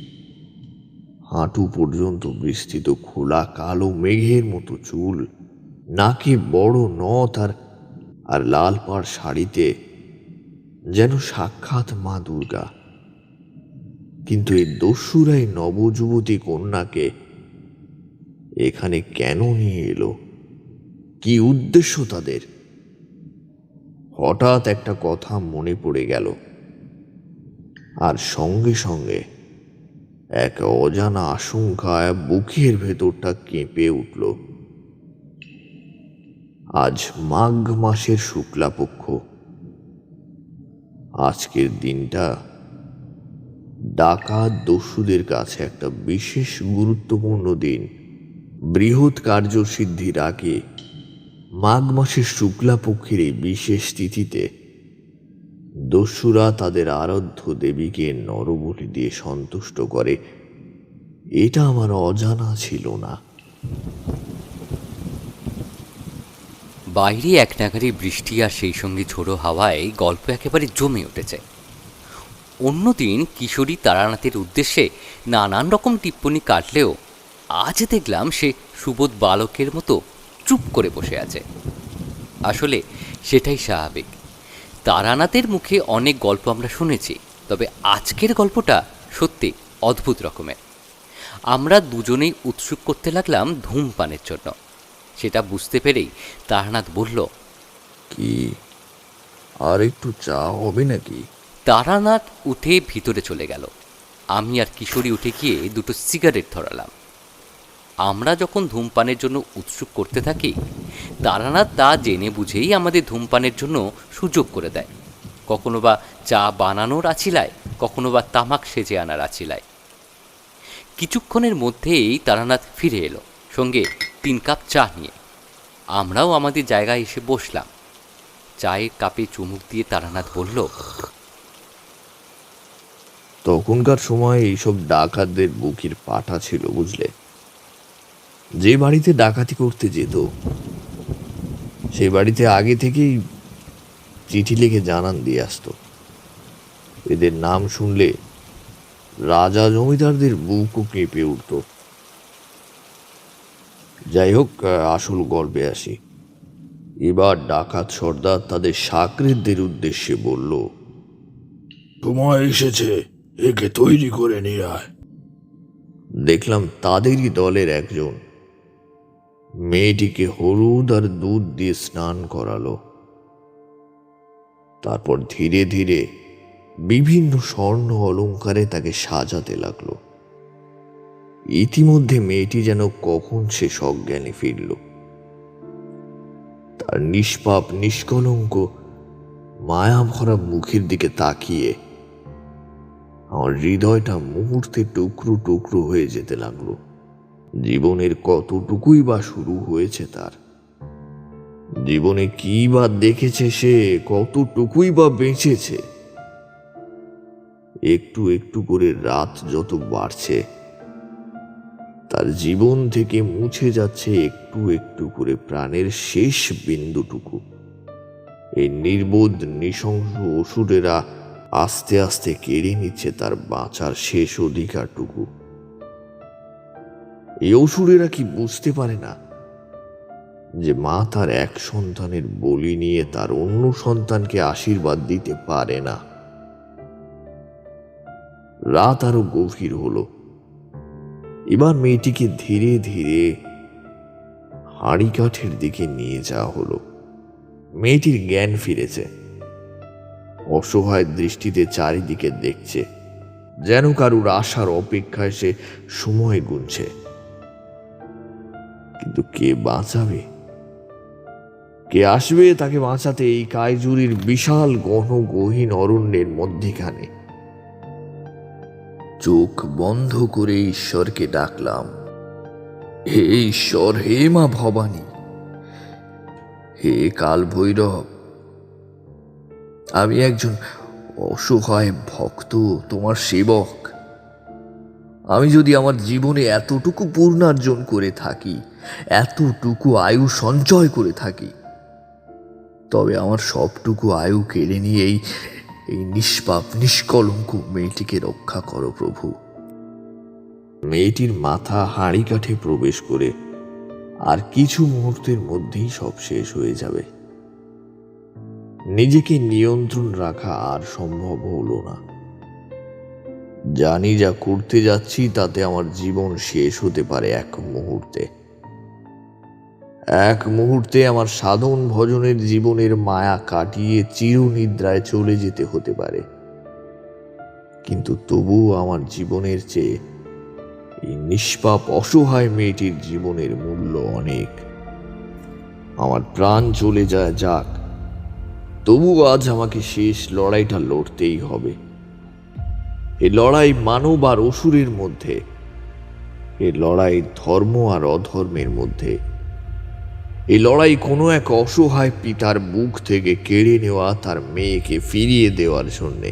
হাঁটু পর্যন্ত বিস্তৃত খোলা কালো মেঘের মতো চুল, নাকে বড় নথ, আর লাল পাড় শাড়িতে যেন সাক্ষাৎ মা দুর্গা। কিন্তু এই দস্যুরাই নবযুবতী কন্যাকে এখানে কেন নিয়ে এলো? কি উদ্দেশ্য তাদের? হঠাৎ একটা কথা মনে পড়ে গেল, আর সঙ্গে সঙ্গে এক অজানা আশঙ্কায় বুকের ভেতরটা কেঁপে উঠল। আজ মাঘ মাসের শুক্লাপক্ষ। আজকের দিনটা ডাকাত দস্যুদের কাছে একটা বিশেষ গুরুত্বপূর্ণ দিন। বৃহৎ কার্যসিদ্ধির আগে মাঘ মাসের শুক্লাপক্ষের এই বিশেষ তিথিতে দস্যুরা তাদের আরাধ্য দেবীকে নরবলি দিয়ে সন্তুষ্ট করে, এটা আমার অজানা ছিল না। বাইরে এক নাগারি বৃষ্টি আর সেই সঙ্গে ঝোড়ো হাওয়ায় গল্প একেবারে জমে উঠেছে। অন্যদিন কিশোরী তারানাথের উদ্দেশ্যে নানান রকম টিপ্পনি কাটলেও আজ দেখলাম সে সুবোধ বালকের মতো চুপ করে বসে আছে। আসলে সেটাই স্বাভাবিক। তারানাথের মুখে অনেক গল্প আমরা শুনেছি, তবে আজকের গল্পটা সত্যি অদ্ভুত রকমের। আমরা দুজনেই উৎসুক করতে লাগলাম ধূমপানের জন্য। সেটা বুঝতে পেরেই তারানাথ বলল, কি আর একটু চা হবে নাকি? তারানাথ উঠে ভিতরে চলে গেল। আমি আর কিশোরী উঠে গিয়ে দুটো সিগারেট ধরালাম। আমরা যখন ধূমপানের জন্য উৎসুক করতে থাকি, তারানাথ তা জেনে বুঝেই আমাদের ধূমপানের জন্য সুযোগ করে দেয়। কখনো বা চা বানানোর আছিলায়, কখনো বা তামাক সেজে আনার আছিলায়। কিছুক্ষণের মধ্যেই তারানাথ ফিরে এলো, সঙ্গে 3 কাপ চা নিয়ে। আমরাও আমাদের জায়গায় এসে বসলাম। চায়ের কাপে চুমুক দিয়ে তারানাথ বলল, তখনকার সময় এইসব ডাকাতদের বুকের পাঠা ছিল, বুঝলে। যে বাড়িতে ডাকাতি করতে যেত সেই বাড়িতে আগে থেকেই চিঠি লিখে জানান দিয়ে আসতো। এদের নাম শুনলে রাজা জমিদারদের বুকও কেঁপে উঠত। যাই হোক, আসল গল্পে আসি। এবার ডাকাত সর্দার তাদের সাকরেদদের উদ্দেশ্যে বলল, সময় এসেছে, একে তৈরি করে নিয়ে আয়। দেখলাম তাদেরই দলের একজন মেয়েটিকে হলুদ আর দুধ দিয়ে স্নান করালো। তারপর ধীরে ধীরে বিভিন্ন স্বর্ণ অলংকারে তাকে সাজাতে লাগলো। ইতিমধ্যে মেয়েটি যেন কখন সে সজ্ঞানে ফিরল। তার নিষ্পাপ নিষ্কলঙ্ক মায়া ভরা মুখের দিকে তাকিয়ে আমার হৃদয়টা মুহূর্তে টুকরো টুকরো হয়ে যেতে লাগলো। জীবনের কতটুকুই বা শুরু হয়েছে তার, জীবনে কি বা দেখেছে সে, কতটুকুই বা বেঁচেছে। একটু একটু করে রাত যত বাড়ছে, তার জীবন থেকে মুছে যাচ্ছে একটু একটু করে প্রাণের শেষ বিন্দুটুকু। এই নির্বোধ নৃশংস অসুরেরা আস্তে আস্তে কেড়ে নিচ্ছে তার বাঁচার শেষ অধিকারটুকু। এই অসুরেরা কি বুঝতে পারে না যে মা তার এক সন্তানের বলি নিয়ে তার অন্য সন্তানকে আশীর্বাদ দিতে পারে না? রাত আরো গভীর হলো। এবার মেয়েটিকে ধীরে ধীরে হাঁড়ি কাঠের দিকে নিয়ে যাওয়া হলো। মেয়েটির জ্ঞান ফিরেছে। অসহায় দৃষ্টিতে চারিদিকে দেখছে, যেন কারুর আশার অপেক্ষায় সে সময় গুনছে। কিন্তু কে বাঁচাবে, কে আসবে তাকে বাঁচাতে এই কায়জুরির বিশাল ঘন গহীন অরণ্যের মধ্যেখানে? চোখ বন্ধ করে ঈশ্বরকে ডাকলাম, হে ঈশ্বর, হে মা ভবানী, হে কাল ভৈরব, আমি একজন অসহায় ভক্ত, তোমার সেবক। আমি যদি আমার জীবনে এতটুকু পূর্ণার্জন করে থাকি, এতটুকু আয়ু সঞ্চয় করে থাকি, তবে আমার সবটুকু আয়ু কেড়ে নিয়েই এই নিষ্পাপ নিষ্কলঙ্ক মেয়েটিকে রক্ষা করো প্রভু। মেয়েটির মাথা হাঁড়ি কাঠে প্রবেশ করে আর কিছু মুহূর্তের মধ্যেই সব শেষ হয়ে যাবে। নিজেকে নিয়ন্ত্রণ রাখা আর সম্ভব হলো না। জানি যা করতে যাচ্ছি তাতে আমার জীবন শেষ হতে পারে এক মুহূর্তে। এক মুহূর্তে আমার সাধন ভজনের জীবনের মায়া কাটিয়ে চিরনিদ্রায় চলে যেতে হতে পারে। কিন্তু তবুও আমার জীবনের চেয়ে এই নিষ্পাপ অসহায় মেয়েটির জীবনের মূল্য অনেক। আমার প্রাণ চলে যায় যাক, তবু আজ আমাকে শেষ লড়াইটা লড়তেই হবে। এই লড়াই মানব আর অসুরের মধ্যে, এই লড়াই ধর্ম আর অধর্মের মধ্যে। এই লড়াই কোনো এক অসহায় পিতার বুক থেকে কেড়ে নেওয়া তার মেয়েকে ফিরিয়ে দেওয়ার জন্যে।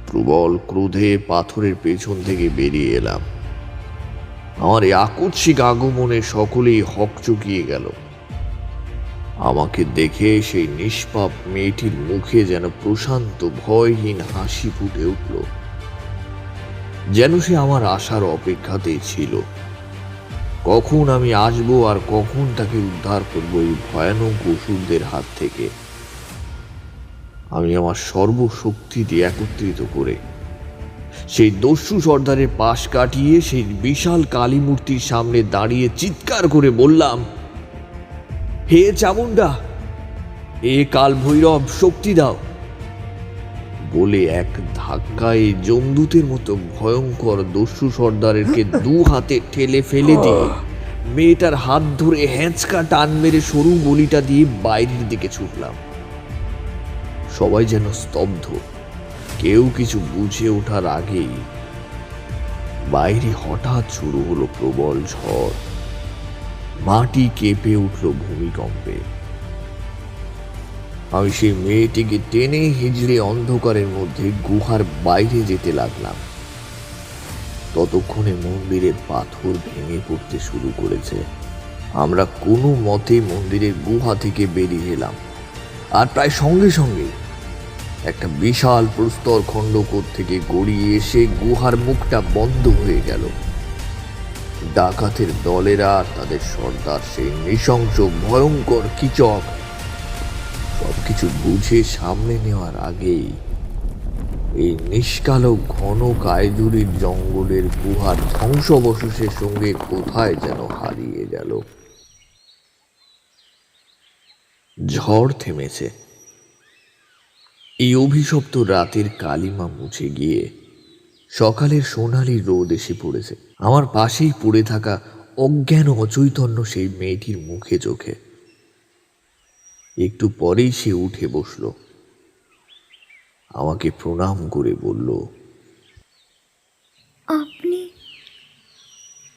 প্রবল ক্রোধে পাথরের পেছন থেকে বেরিয়ে এলাম। আমার এই আকস্মিক আগমনে সকলেই হকচকিয়ে গেল। আমাকে দেখে সেই নিষ্পাপ মেয়েটির মুখে যেন প্রশান্ত ভয়হীন হাসি ফুটে উঠল, যেন সে আমার আসার অপেক্ষাতেই ছিল। কখন আমি আসবো আর কখন তাকে উদ্ধার করবো এই ভয়ানক অসুরদের হাত থেকে। আমি আমার সর্বশক্তি দিয়ে একত্রিত করে সেই দস্যু সর্দারের পাশ কাটিয়ে সেই বিশাল কালী মূর্তির সামনে দাঁড়িয়ে চিৎকার করে বললাম, হে চামুন্ডা, এ কাল ভৈরব, শক্তি দাও। বলে এক ধাক্কায় জমদূতের মতো ভয়ঙ্কর দস্যু সর্দারকে দু হাতে ঠেলে ফেলে দিয়ে মেয়েটার হাত ধরে হ্যাঁচকা টান মেরে সরু গলিটা দিয়ে বাইরের দিকে ছুটলাম। সবাই যেন স্তব্ধ, কেউ কিছু বুঝে ওঠার আগেই বাইরে হঠাৎ শুরু হলো প্রবল ঝড়। মাটি কেঁপে উঠল ভূমিকম্পে। আমি সেই মেয়েটিকে টেনে হিজড়ে অন্ধকারের মধ্যে গুহার বাইরে যেতে লাগলাম। ততক্ষণে মন্দিরের পাথর ভেঙে পড়তে শুরু করেছে। আমরা কোনো মতে মন্দিরের গুহা থেকে বেরিয়ে এলাম, আর প্রায় সঙ্গে সঙ্গে একটা বিশাল প্রস্তর খণ্ডকোট থেকে গড়িয়ে এসে গুহার মুখটা বন্ধ হয়ে গেল। ডাকাতের দলেরা তাদের সর্দার সেই নৃশংস ভয়ঙ্কর কিচক সবকিছু বুঝে সামনে নেওয়ার আগেই এই নিষ্কালো ঘন কায়জুরির জঙ্গলের গুহার ধ্বংসাবশেষের সঙ্গে কোথায় যেন হারিয়ে গেল। ঝড় থেমেছে। এই অভিশপ্ত রাতের কালিমা মুছে গিয়ে সকালের সোনালি রোদ এসে পড়েছে। আমার পাশেই পড়ে থাকা অজ্ঞান অচৈতন্য সেই মেয়েটির মুখে চোখে। একটু পরেই সে উঠে বসল, আমাকে প্রণাম করে বলল, আপনি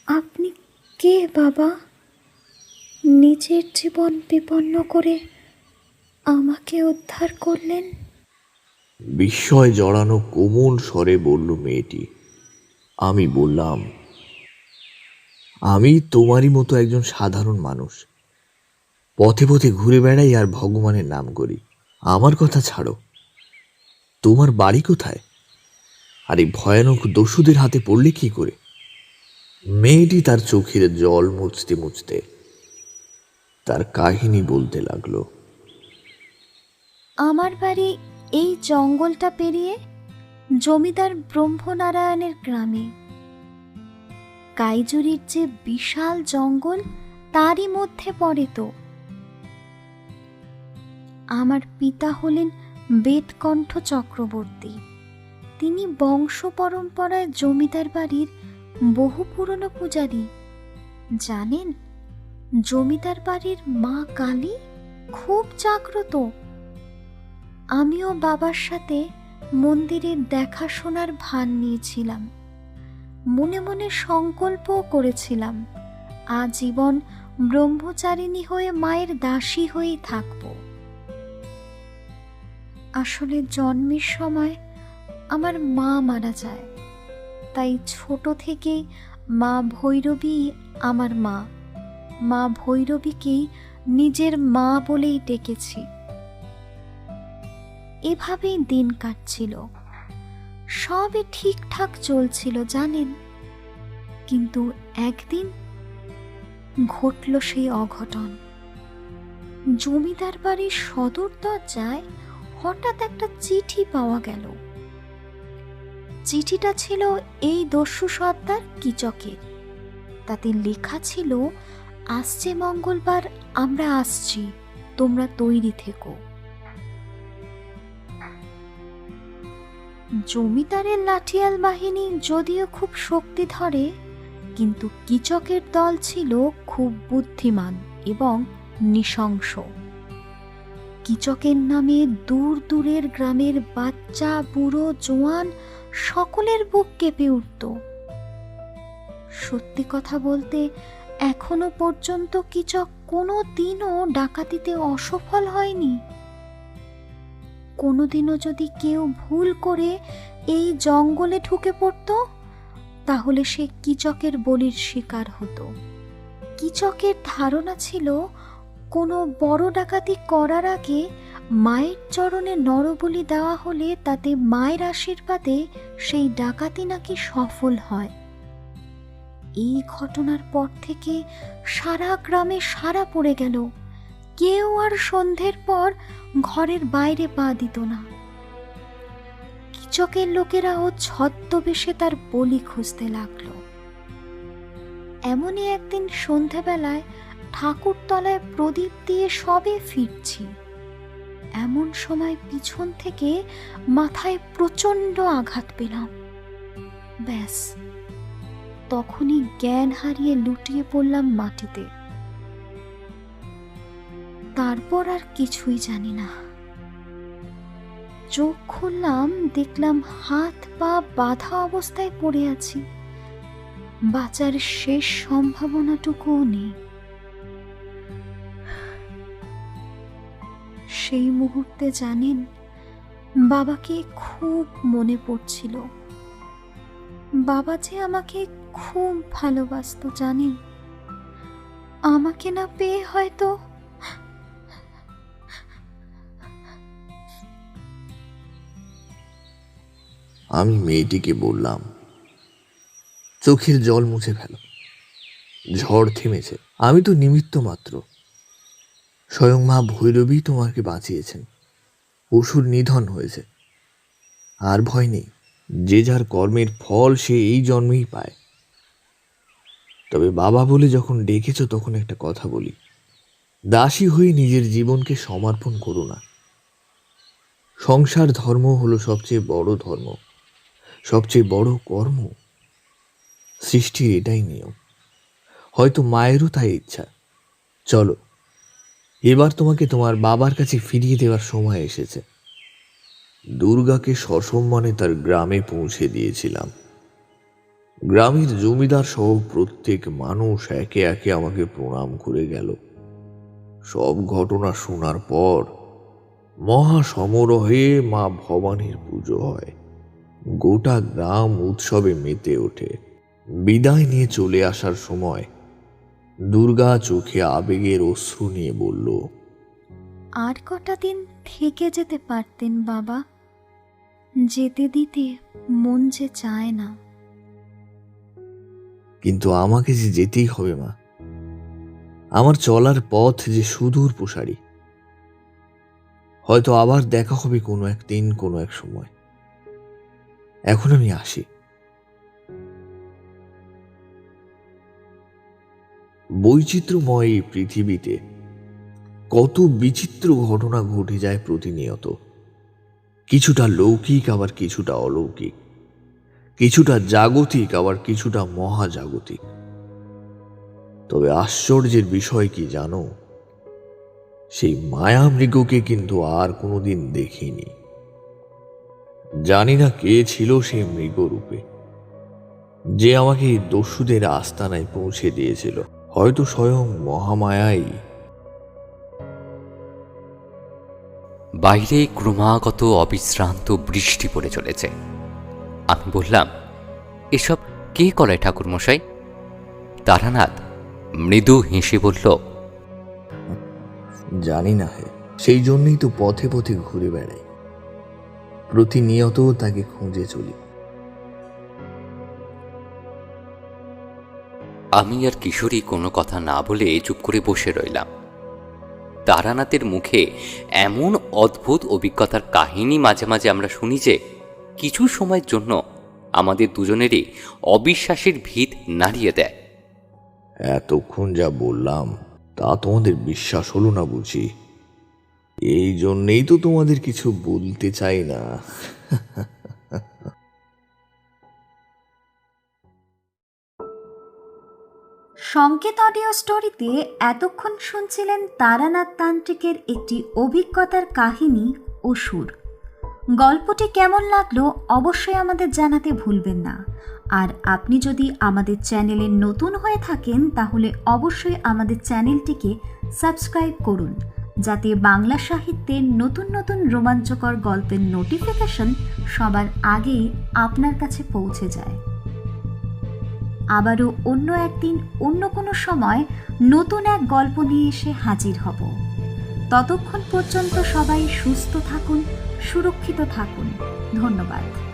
আপনি কে বাবা? নিজের জীবন বিপন্ন করে আমাকে উদ্ধার করলেন? বিস্ময় জড়ানো কোমল স্বরে বলল মেয়েটি। আমি বললাম, আমি তোমারই মতো একজন সাধারণ মানুষ, পথে পথে ঘুরে বেড়াই আর ভগবানের নাম করি। আমার কথা ছাড়ো, তোমার বাড়ি কোথায়? আর এই ভয়ানক দস্যুদের হাতে পড়লে কি করে? মেয়েটি তার চোখের জল মুছতে মুছতে তার কাহিনী বলতে লাগলো। আমার বাড়ি এই জঙ্গলটা পেরিয়ে জমিদার ব্রহ্মনারায়ণের গ্রামে। কাইজুরির যে বিশাল জঙ্গল তারই মধ্যে পড়ে তো। আমার পিতা হলেন বেদকণ্ঠ চক্রবর্তী। তিনি বংশ পরম্পরায় জমিদার বাড়ির বহু পুরনো পূজারী। জানেন, জমিদার বাড়ির মা কালী খুব জাগ্রত। আমিও বাবার সাথে মন্দিরের দেখাশোনার ভান নিয়েছিলাম। মনে মনে সংকল্পও করেছিলাম আজীবন ব্রহ্মচারিণী হয়ে মায়ের দাসী হয়েই থাকব। আসলে জন্মের সময় আমার মা মারা যায়, তাই ছোট থেকেই মা ভৈরবী আমার মা। মা ভৈরবীকেই নিজের মা বলেই ডেকেছি। এভাবেই দিন কাটছিল, সবই ঠিকঠাক চলছিল জানেন। কিন্তু একদিন ঘটল সেই অঘটন। জমিদার বাড়ির সদর দরজায় হঠাৎ একটা চিঠি পাওয়া গেল। চিঠিটা ছিল এই দস্যু সর্দার কিচকের। তাতে লেখা ছিল, আসছে মঙ্গলবার আমরা আসছি, তোমরা তৈরি থেকো। জমিদারের লাঠিয়াল বাহিনী যদিও খুব শক্তি ধরে, কিন্তু কিচকের দল ছিল খুব বুদ্ধিমান এবং নৃশংস। কিচকের নামে দূর দূরের গ্রামের বাচ্চা বুড়ো জোয়ান সকলের বুক কেঁপে উঠত। সত্যি কথা বলতে এখনো পর্যন্ত কিচক কোনো দিনও ডাকাতিতে অসফল হয়নি। কোনোদিনও যদি কেউ ভুল করে এই জঙ্গলে ঢুকে পড়ত, তাহলে সে কিচকের বলির শিকার হতো। কিচকের ধারণা ছিল কোনো বড় ডাকাতি করার আগে মায়ের চরণে নরবলি দেওয়া হলে তাতে মায়ের আশীর্বাদে সেই ডাকাতি নাকি সফল হয়। এই ঘটনার পর থেকে সারা গ্রামে সাড়া পড়ে গেল। কেউ আর সন্ধ্যের পর ঘরের বাইরে পা দিত না। কিচকের লোকেরাও ছদ্মবেশে তার বলি খুঁজতে লাগলো। এমনই একদিন সন্ধ্যাবেলায় ঠাকুরতলায় প্রদীপ দিয়ে সবে ফিরছি, এমন সময় পিছন থেকে মাথায় প্রচণ্ড আঘাত পেলাম। ব্যাস, তখনই জ্ঞান হারিয়ে লুটিয়ে পড়লাম মাটিতে। তারপর আর কিছুই জানি না। চোখ খুললাম, দেখলাম হাত পা বাঁধা অবস্থায় পড়ে আছি। বাঁচার শেষ সম্ভাবনাটুকুও নেই। সেই মুহূর্তে জানেন, বাবাকে খুব মনে পড়ছিল। বাবা যে আমাকে খুব ভালোবাসতো জানেন। আমাকে না পেয়ে হয়তো আমি মেয়েটিকে বললাম, চোখের জল মুছে ফেলো, ঝড় থেমেছে, আমি তো নিমিত্ত মাত্র। স্বয়ং মা ভৈরবী তোমাকে বাঁচিয়েছেন, অসুর নিধন হয়েছে। আর ভয় নেই, যে যার কর্মের ফল সে এই জন্মেই পায়। তবে বাবা বলে যখন ডেকেছ, তখন একটা কথা বলি, দাসী হয়ে নিজের জীবনকে সমর্পণ করো না। সংসার ধর্ম হলো সবচেয়ে বড় ধর্ম, সবচেয়ে বড় কর্ম। সৃষ্টির এটাই নিয়ম, হয়তো মায়েরও তাই ইচ্ছা। চলো, এবার তোমাকে তোমার বাবার কাছে ফিরিয়ে দেওয়ার সময় এসেছে। দুর্গাকে সসম্মানে তার গ্রামে পৌঁছে দিয়েছিলাম। গ্রামের জমিদার সহ প্রত্যেক মানুষ একে একে আমাকে প্রণাম করে গেল। সব ঘটনা শোনার পর মহা সমারোহে মা ভবানীর পুজো হয়। গোটা গ্রাম উৎসবে মেতে ওঠে। বিদায় নিয়ে চলে আসার সময় দুর্গা চোখে আবেগের অশ্রু নিয়ে বলল, আর কটা দিন থেকে যেতে পারতেন বাবা, যেতে দিতে মন যে চায় না। কিন্তু আমাকে যে যেতেই হবে মা। আমার চলার পথ যে সুদূর প্রসারী। হয়তো আবার দেখা হবে কোনো একদিন, কোনো এক সময়। এখন আমি আসি। বৈচিত্র্যময় এই পৃথিবীতে কত বিচিত্র ঘটনা ঘটে যায় প্রতিনিয়ত। কিছুটা লৌকিক, আবার কিছুটা অলৌকিক, কিছুটা জাগতিক, আবার কিছুটা মহাজাগতিক। তবে আশ্চর্যের বিষয় কি জানো, সেই মায়ামৃগকে কিন্তু আর কোনোদিন দেখিনি। জানি না কে ছিল সেই মৃগরূপে, যে আমাকে দস্যুদের আস্তানায় পৌঁছে দিয়েছিল। হয়তো স্বয়ং মহামায়াই। বাইরে ক্রমাগত অবিশ্রান্ত বৃষ্টি পড়ে চলেছে। আমি বললাম, এসব কে করে ঠাকুরমশাই? তারানাথ মৃদু হেসে বলল, জানি না হে, সেই জন্যই তো পথে পথে ঘুরে বেড়াই, প্রতিনিয়ত তাকে খুঁজে চলি। আমি আর কিশোরী কোনো কথা না বলে চুপ করে বসে রইলাম। তারানাথের মুখে এমন অদ্ভুত অভিজ্ঞতার কাহিনী মাঝে মাঝে আমরা শুনি যে কিছু সময়ের জন্য আমাদের দুজনেরই অবিশ্বাসের ভিত নাড়িয়ে দেয়। এতক্ষণ যা বললাম তা তোমাদের বিশ্বাস হলো না বুঝি? এই জন্যেই তো তোমাদের কিছু বলতে চাই না। সংকেত অডিও স্টোরিতে এতক্ষণ শুনছিলেন তারানাথ তান্ত্রিকের একটি অভিজ্ঞতার কাহিনী অসুর। গল্পটি কেমন লাগলো অবশ্যই আমাদের জানাতে ভুলবেন না। আর আপনি যদি আমাদের চ্যানেলে নতুন হয়ে থাকেন তাহলে অবশ্যই আমাদের চ্যানেলটিকে সাবস্ক্রাইব করুন, যাতে বাংলা সাহিত্যের নতুন নতুন রোমাঞ্চকর গল্পের নোটিফিকেশন সবার আগেই আপনার কাছে পৌঁছে যায়। আবারও অন্য একদিন অন্য কোনো সময় নতুন এক গল্প নিয়ে এসে হাজির হব। ততক্ষণ পর্যন্ত সবাই সুস্থ থাকুন, সুরক্ষিত থাকুন। ধন্যবাদ।